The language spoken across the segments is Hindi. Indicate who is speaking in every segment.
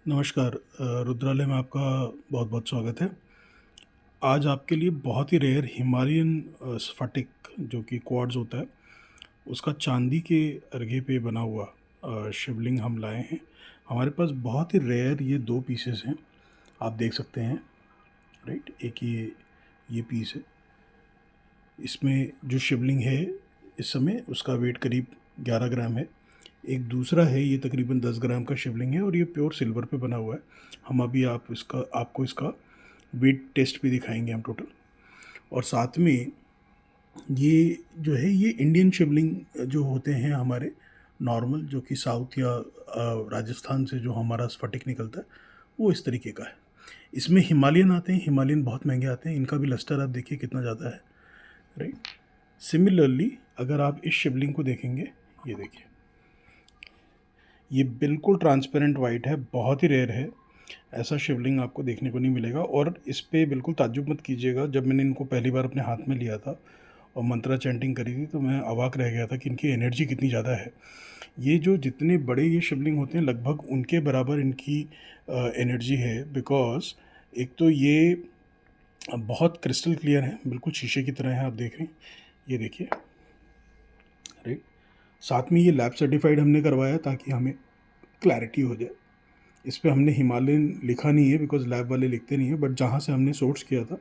Speaker 1: नमस्कार। रुद्रालय में आपका बहुत बहुत स्वागत है। आज आपके लिए बहुत ही रेयर हिमालयन स्फटिक जो कि क्वार्ट्ज होता है, उसका चांदी के अर्घे पे बना हुआ शिवलिंग हम लाए हैं। हमारे पास बहुत ही रेयर ये दो पीसेस हैं, आप देख सकते हैं। राइट, एक ये पीस है। इसमें जो शिवलिंग है इस समय उसका वेट करीब 11 ग्राम है। एक दूसरा है, ये तकरीबन 10 ग्राम का शिवलिंग है और ये प्योर सिल्वर पे बना हुआ है। हम अभी आपको इसका वेट टेस्ट भी दिखाएंगे हम टोटल। और साथ में ये जो है, ये इंडियन शिवलिंग जो होते हैं हमारे नॉर्मल, जो कि साउथ या राजस्थान से जो हमारा स्फटिक निकलता है, वो इस तरीके का है। इसमें हिमालयन आते हैं, हिमालयन बहुत महंगे आते हैं। इनका भी लस्टर आप देखिए कितना ज़्यादा है। राइट। सिमिलरली अगर आप इस शिवलिंग को देखेंगे, ये देखिए, ये बिल्कुल ट्रांसपेरेंट वाइट है, बहुत ही रेयर है। ऐसा शिवलिंग आपको देखने को नहीं मिलेगा। और इस पे बिल्कुल ताज्जुब मत कीजिएगा, जब मैंने इनको पहली बार अपने हाथ में लिया था और मंत्रा चैंटिंग करी थी तो मैं अवाक रह गया था कि इनकी एनर्जी कितनी ज़्यादा है। ये जो जितने बड़े ये शिवलिंग होते हैं लगभग उनके बराबर इनकी एनर्जी है। बिकॉज एक तो ये बहुत क्रिस्टल क्लियर है, बिल्कुल शीशे की तरह है, आप देख रहे हैं, ये देखिए। राइट। साथ में ये लैब सर्टिफाइड हमने करवाया ताकि हमें क्लैरिटी हो जाए। इस पे हमने हिमालयन लिखा नहीं है बिकॉज लैब वाले लिखते नहीं है, बट जहाँ से हमने सोर्स किया था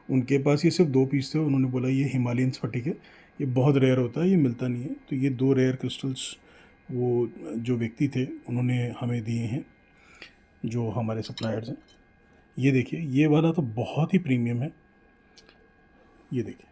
Speaker 1: उनके पास ये सिर्फ 2 पीस थे। उन्होंने बोला ये हिमालयन स्फटिक है, ये बहुत रेयर होता है, ये मिलता नहीं है। तो ये 2 रेयर क्रिस्टल्स वो जो व्यक्ति थे उन्होंने हमें दिए हैं, जो हमारे सप्लायर्स हैं। ये देखिए, ये वाला तो बहुत ही प्रीमियम है, ये देखिए।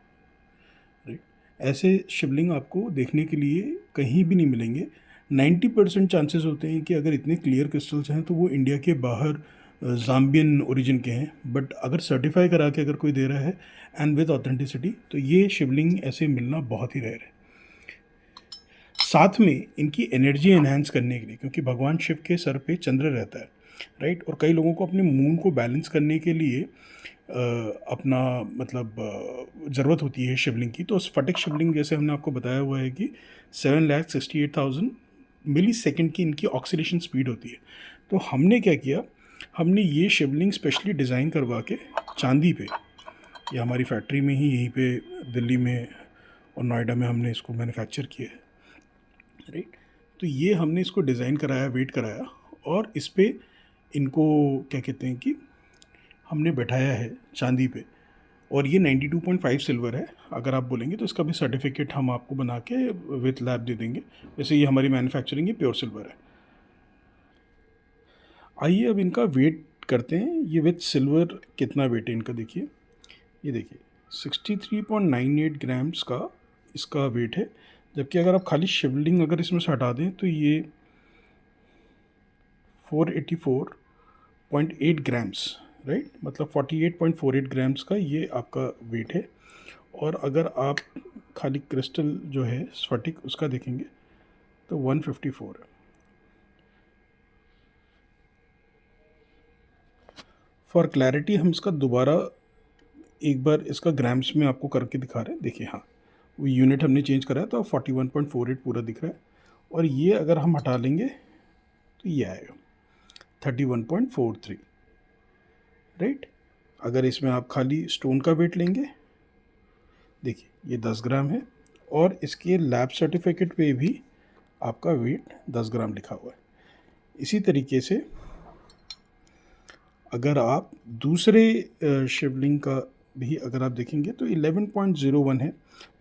Speaker 1: राइट। ऐसे शिवलिंग आपको देखने के लिए कहीं भी नहीं मिलेंगे। 90% चांसेस होते हैं कि अगर इतने क्लियर क्रिस्टल्स हैं तो वो इंडिया के बाहर जाम्बियन ओरिजिन के हैं। बट अगर सर्टिफाई करा के अगर कोई दे रहा है एंड विद ऑथेंटिसिटी, तो ये शिवलिंग ऐसे मिलना बहुत ही रेयर है। साथ में इनकी एनर्जी एनहांस करने के लिए, क्योंकि भगवान शिव के सर पे चंद्र रहता है, राइट, और कई लोगों को अपने मून को बैलेंस करने के लिए अपना मतलब ज़रूरत होती है शिवलिंग की। तो स्फटिक शिवलिंग जैसे हमने आपको बताया हुआ है कि 7,68,000 मिली सेकेंड की इनकी ऑक्सीडेशन स्पीड होती है। तो हमने क्या किया, हमने ये शिवलिंग स्पेशली डिज़ाइन करवा के चांदी पे, ये हमारी फैक्ट्री में ही यहीं पे दिल्ली में और नोएडा में हमने इसको मैन्युफैक्चर किया है। राइट। तो ये हमने इसको डिज़ाइन कराया, वेट कराया, और इस पे इनको क्या कहते हैं कि हमने बैठाया है चांदी पे। और ये 92.5 सिल्वर है। अगर आप बोलेंगे तो इसका भी सर्टिफिकेट हम आपको बना के विथ लैब दे देंगे। वैसे ये हमारी मैन्युफैक्चरिंग, ये प्योर सिल्वर है। आइए अब इनका वेट करते हैं। ये विथ सिल्वर कितना वेट है इनका, देखिए। ये देखिए 63.98 ग्राम्स का इसका वेट है। जबकि अगर आप खाली शिवलिंग अगर इसमें से हटा दें तो ये 484.8 ग्राम्स, राइट, मतलब 48.48 ग्राम्स का ये आपका वेट है। और अगर आप खाली क्रिस्टल जो है स्फटिक उसका देखेंगे तो 154 है। फॉर क्लैरिटी हम इसका दोबारा एक बार इसका ग्राम्स में आपको करके दिखा रहे हैं, देखिए। हाँ, वो यूनिट हमने चेंज करा है तो 41.48 पूरा दिख रहा है। और ये अगर हम हटा लेंगे तो ये आएगा 31.43, राइट। अगर इसमें आप खाली स्टोन का वेट लेंगे, देखिए ये 10 ग्राम है, और इसके लैब सर्टिफिकेट पे भी आपका वेट 10 ग्राम लिखा हुआ है। इसी तरीके से अगर आप दूसरे शिवलिंग का भी अगर आप देखेंगे तो 11.01 है,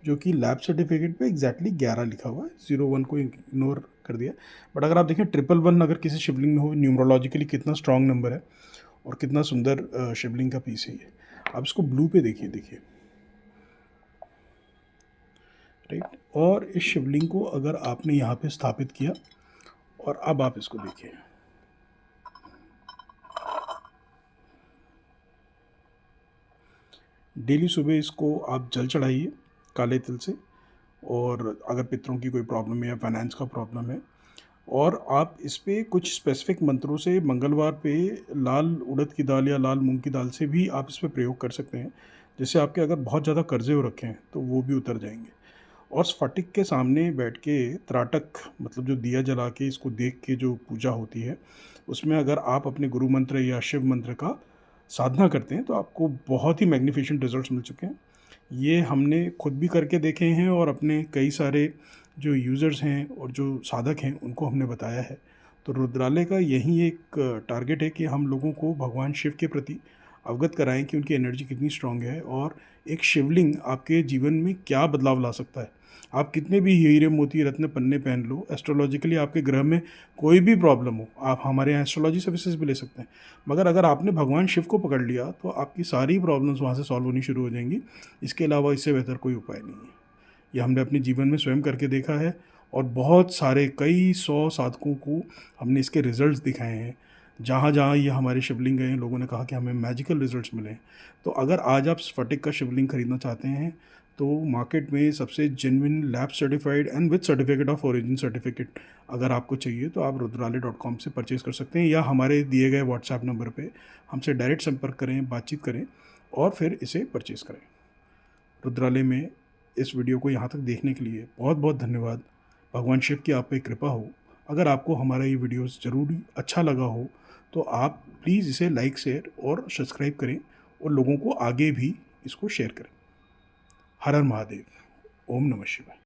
Speaker 1: जो कि लैब सर्टिफिकेट पे एग्जैक्टली 11 लिखा हुआ है। 01 को इग्नोर कर दिया। बट अगर आप देखें 111 अगर किसी शिवलिंग में हो, न्यूमरोलॉजिकली कितना स्ट्रॉन्ग नंबर है और कितना सुंदर शिवलिंग का पीस है ये। आप इसको ब्लू पे देखिए, देखिए। राइट। और इस शिवलिंग को अगर आपने यहाँ पे स्थापित किया और अब आप इसको देखिए, डेली सुबह इसको आप जल चढ़ाइए काले तिल से। और अगर पितरों की कोई प्रॉब्लम है या फाइनेंस का प्रॉब्लम है, और आप इस पे कुछ स्पेसिफिक मंत्रों से मंगलवार पे लाल उड़द की दाल या लाल मूंग की दाल से भी आप इस पे प्रयोग कर सकते हैं। जैसे आपके अगर बहुत ज़्यादा कर्जे हो रखे हैं तो वो भी उतर जाएंगे। और स्फटिक के सामने बैठ के त्राटक मतलब जो दिया जला के इसको देख के जो पूजा होती है, उसमें अगर आप अपने गुरु मंत्र या शिव मंत्र का साधना करते हैं तो आपको बहुत ही मैग्निफिसेंट रिजल्ट्स मिल चुके हैं। ये हमने खुद भी करके देखे हैं और अपने कई सारे जो यूज़र्स हैं और जो साधक हैं उनको हमने बताया है। तो रुद्रालय का यही एक टारगेट है कि हम लोगों को भगवान शिव के प्रति अवगत कराएं कि उनकी एनर्जी कितनी स्ट्रांग है और एक शिवलिंग आपके जीवन में क्या बदलाव ला सकता है। आप कितने भी हीरे मोती रत्न पन्ने पहन लो, एस्ट्रोलॉजिकली आपके ग्रह में कोई भी प्रॉब्लम हो, आप हमारे यहाँ एस्ट्रोलॉजी सर्विसेज भी ले सकते हैं। मगर अगर आपने भगवान शिव को पकड़ लिया तो आपकी सारी प्रॉब्लम्स वहाँ से सॉल्व होनी शुरू हो जाएंगी। इसके अलावा इससे बेहतर कोई उपाय नहीं है। ये हमने अपने जीवन में स्वयं करके देखा है और बहुत सारे कई सौ साधकों को हमने इसके रिजल्ट्स दिखाए हैं। जहाँ जहाँ ये हमारे शिवलिंग गए हैं, लोगों ने कहा कि हमें मैजिकल रिजल्ट्स मिले हैं। तो अगर आज आप स्फटिक का शिवलिंग खरीदना चाहते हैं तो मार्केट में सबसे genuine lab certified and with certificate of origin certificate अगर आपको चाहिए तो आप रुद्रालय.com से परचेज़ कर सकते हैं या हमारे दिए गए व्हाट्सएप नंबर पे हमसे डायरेक्ट संपर्क करें, बातचीत करें और फिर इसे परचेज़ करें। रुद्रालय में इस वीडियो को यहाँ तक देखने के लिए बहुत बहुत धन्यवाद। भगवान शिव की आप पे कृपा हो। अगर आपको हमारा ये वीडियोस ज़रूर अच्छा लगा हो तो आप प्लीज़ इसे लाइक, शेयर और सब्सक्राइब करें और लोगों को आगे भी इसको शेयर करें। हर हर महादेव। ओम नमः शिवाय।